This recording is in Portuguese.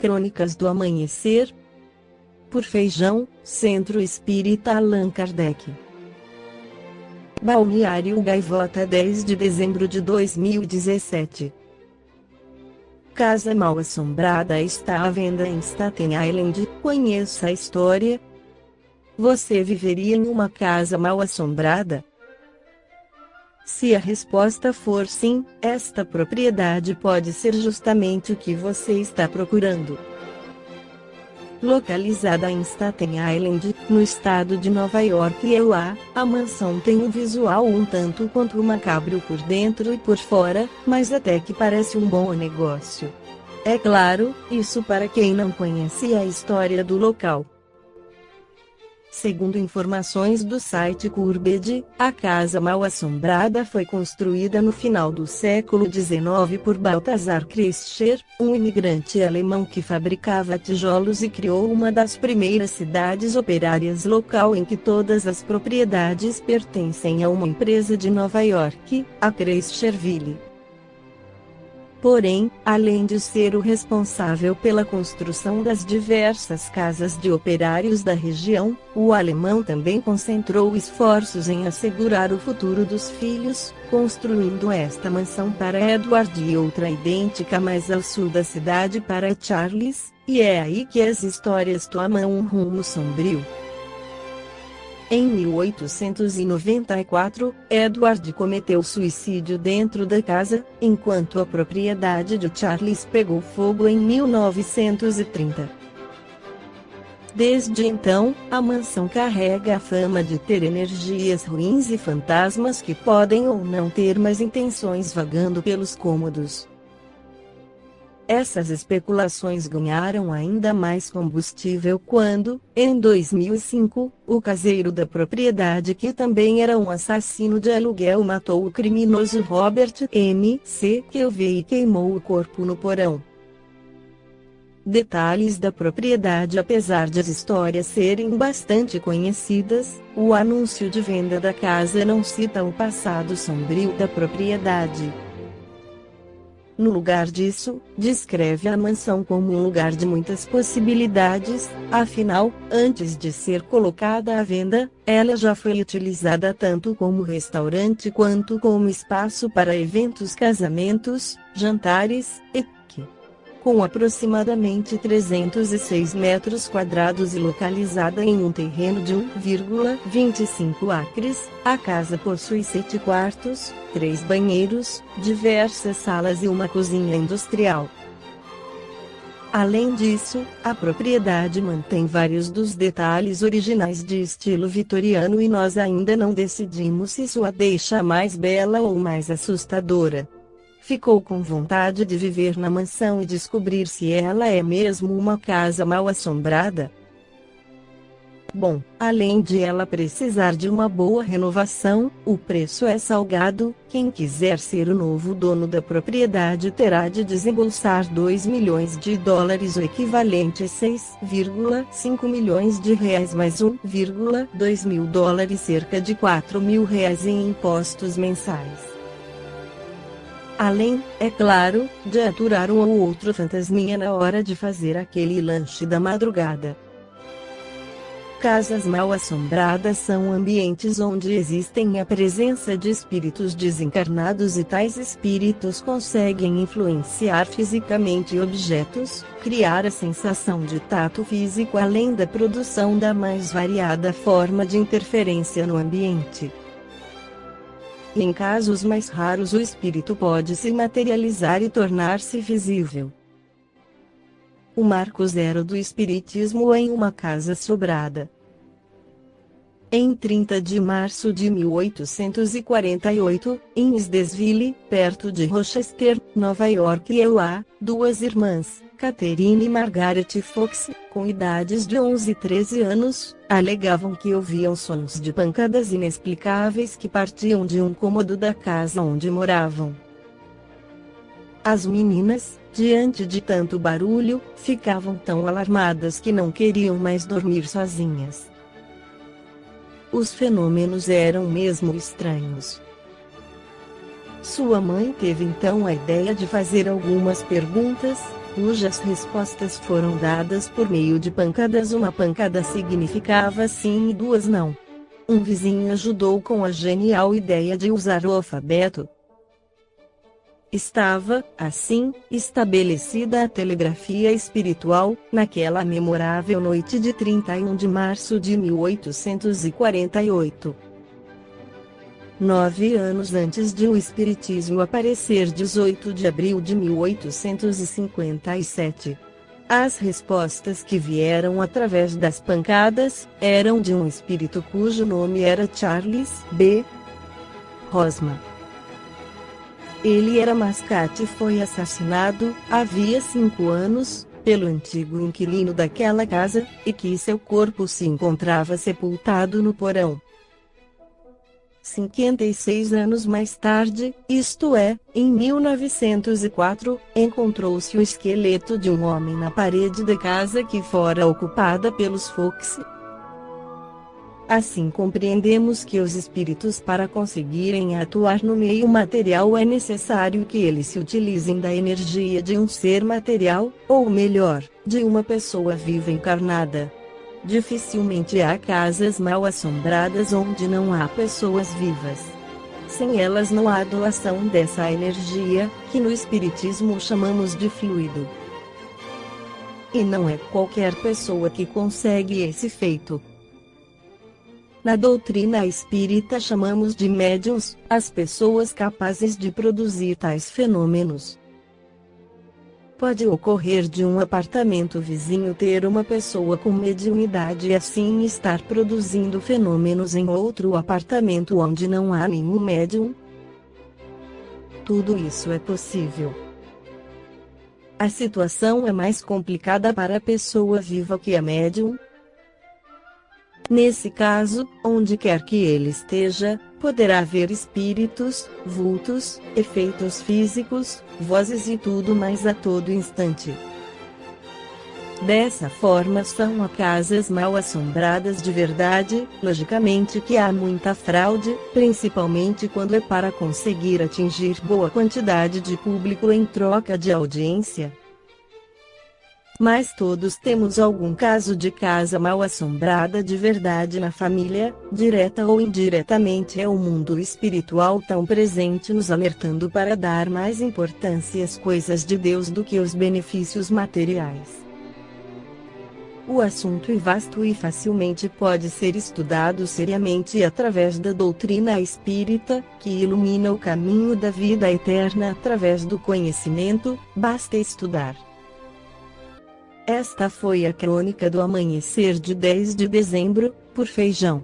Crônicas do Amanhecer, por Feijão, Centro Espírita Allan Kardec. Balneário Gaivota, 10 de dezembro de 2017. Casa Mal Assombrada está à venda em Staten Island. Conheça a história. Você viveria em uma casa mal assombrada? Se a resposta for sim, esta propriedade pode ser justamente o que você está procurando. Localizada em Staten Island, no estado de Nova York e lá, a mansão tem um visual um tanto quanto macabro por dentro e por fora, mas até que parece um bom negócio. É claro, isso para quem não conhece a história do local. Segundo informações do site Curbed, a Casa Mal Assombrada foi construída no final do século XIX por Balthasar Kircher, um imigrante alemão que fabricava tijolos e criou uma das primeiras cidades operárias local em que todas as propriedades pertencem a uma empresa de Nova York, a Kircherville. Porém, além de ser o responsável pela construção das diversas casas de operários da região, o alemão também concentrou esforços em assegurar o futuro dos filhos, construindo esta mansão para Edward e outra idêntica mais ao sul da cidade para Charles, e é aí que as histórias tomam um rumo sombrio. Em 1894, Edward cometeu suicídio dentro da casa, enquanto a propriedade de Charles pegou fogo em 1930. Desde então, a mansão carrega a fama de ter energias ruins e fantasmas que podem ou não ter más intenções vagando pelos cômodos. Essas especulações ganharam ainda mais combustível quando, em 2005, o caseiro da propriedade, que também era um assassino de aluguel, matou o criminoso Robert M.C. Kelvey e queimou o corpo no porão. Detalhes da propriedade. Apesar de as histórias serem bastante conhecidas, o anúncio de venda da casa não cita o passado sombrio da propriedade. No lugar disso, descreve a mansão como um lugar de muitas possibilidades, afinal, antes de ser colocada à venda, ela já foi utilizada tanto como restaurante quanto como espaço para eventos, casamentos, jantares, etc. Com aproximadamente 306 metros quadrados e localizada em um terreno de 1,25 acres, a casa possui 7 quartos, 3 banheiros, diversas salas e uma cozinha industrial. Além disso, a propriedade mantém vários dos detalhes originais de estilo vitoriano e nós ainda não decidimos se isso a deixa mais bela ou mais assustadora. Ficou com vontade de viver na mansão e descobrir se ela é mesmo uma casa mal assombrada? Bom, além de ela precisar de uma boa renovação, o preço é salgado. Quem quiser ser o novo dono da propriedade terá de desembolsar $2 milhões, o equivalente a 6,5 milhões de reais mais $1,2 mil, cerca de R$4 mil em impostos mensais. Além, é claro, de aturar um ou outro fantasminha na hora de fazer aquele lanche da madrugada. Casas mal assombradas são ambientes onde existem a presença de espíritos desencarnados e tais espíritos conseguem influenciar fisicamente objetos, criar a sensação de tato físico além da produção da mais variada forma de interferência no ambiente. Em casos mais raros, o espírito pode se materializar e tornar-se visível. O marco zero do espiritismo em uma casa assombrada. Em 30 de março de 1848, em Sdesville, perto de Rochester, Nova York e lá, duas irmãs, Catherine e Margaret Fox, com idades de 11 e 13 anos, alegavam que ouviam sons de pancadas inexplicáveis que partiam de um cômodo da casa onde moravam. As meninas, diante de tanto barulho, ficavam tão alarmadas que não queriam mais dormir sozinhas. Os fenômenos eram mesmo estranhos. Sua mãe teve então a ideia de fazer algumas perguntas, cujas respostas foram dadas por meio de pancadas. Uma pancada significava sim e duas não. Um vizinho ajudou com a genial ideia de usar o alfabeto. Estava, assim, estabelecida a telegrafia espiritual, naquela memorável noite de 31 de março de 1848. 9 anos antes de o Espiritismo aparecer, 18 de abril de 1857. As respostas que vieram através das pancadas, eram de um espírito cujo nome era Charles B. Rosman. Ele era mascate e foi assassinado, havia 5 anos, pelo antigo inquilino daquela casa, e que seu corpo se encontrava sepultado no porão. 56 anos mais tarde, isto é, em 1904, encontrou-se o esqueleto de um homem na parede da casa que fora ocupada pelos Fox. Assim compreendemos que os espíritos, para conseguirem atuar no meio material, é necessário que eles se utilizem da energia de um ser material, ou melhor, de uma pessoa viva encarnada. Dificilmente há casas mal assombradas onde não há pessoas vivas. Sem elas não há doação dessa energia, que no Espiritismo chamamos de fluido. E não é qualquer pessoa que consegue esse feito. Na doutrina espírita chamamos de médiuns as pessoas capazes de produzir tais fenômenos. Pode ocorrer de um apartamento vizinho ter uma pessoa com mediunidade e assim estar produzindo fenômenos em outro apartamento onde não há nenhum médium. Tudo isso é possível. A situação é mais complicada para a pessoa viva que a médium. Nesse caso, onde quer que ele esteja, poderá ver espíritos, vultos, efeitos físicos, vozes e tudo mais a todo instante. Dessa forma são as casas mal assombradas de verdade. Logicamente que há muita fraude, principalmente quando é para conseguir atingir boa quantidade de público em troca de audiência. Mas todos temos algum caso de casa mal assombrada de verdade na família, direta ou indiretamente é o mundo espiritual tão presente nos alertando para dar mais importância às coisas de Deus do que aos benefícios materiais. O assunto é vasto e facilmente pode ser estudado seriamente através da doutrina espírita, que ilumina o caminho da vida eterna através do conhecimento, basta estudar. Esta foi a crônica do amanhecer de 10 de dezembro, por Feijão.